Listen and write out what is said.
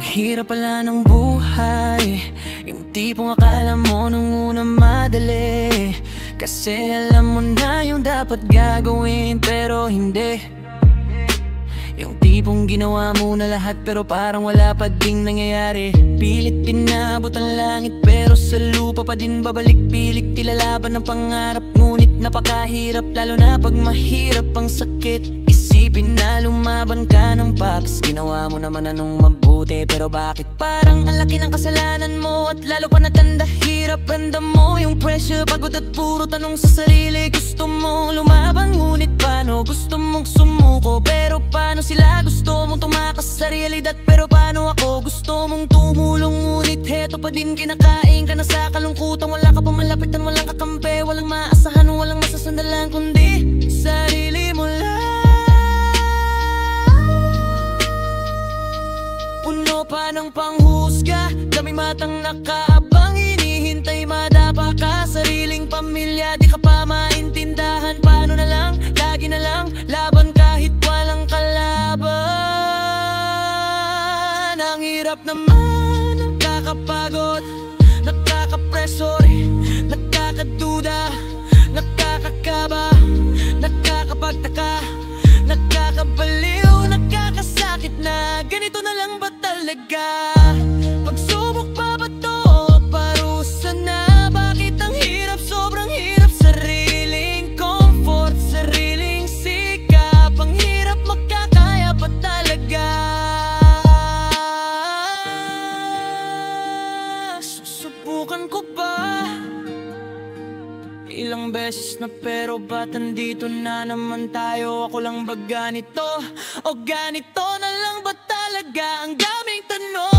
hirap pala ng buhay, yung tipong akala mo nung una madali. Kasi alam mo na yung dapat gagawin pero hindi. Yung tipong ginawa mo na lahat pero parang wala pa ding nangyayari. Pilit pinabot ang langit pero sa lupa pa din babalik. Pilit ilalaban ng pangarap ngunit napakahirap, lalo na pag mahirap ang sakit. Isipin na lumaban ka ng paps, ginawa mo naman anong mabuti, pero bakit parang ang laki ng kasalanan mo at lalo pa natanda? Hirap ramdam mo yung pressure, pagod at puro tanong sa sarili. Gusto mo lumaban ngunit paano? Gusto mong sumuko pero paano? Sila gusto mong tumakas sa realidad pero paano ako? Gusto mong tumulong ngunit heto pa din, kinakain ka na sa kalungkutan. Wala ka pa malapitan, walang kakampi, walang maasahan, walang masasandalan kundi sarili mo lang. Puno pa ng panghusga, dami matang nakaabang, hinihintay madapa ka. Sariling pamilya, di ka pa maintindahan. Paano na lang, lagi na lang laban kahit walang kalaban. Ang hirap naman, nakakapagod, nakakapressure, nakakaduda, nakakakaba, nakakapagtaka, nakakabaliw, nakakasakit na ganito na lang ba talaga? Pagsubok pa ba to o parusa na? Bakit ang hirap, sobrang hirap? Sariling comfort, sariling sikap, ang hirap makakaya pa talaga. Susubukan ko ba? Ilang beses na pero ba't andito na naman tayo? Ako lang ba ganito? O ganito na lang ba talaga? Ang daming tanong.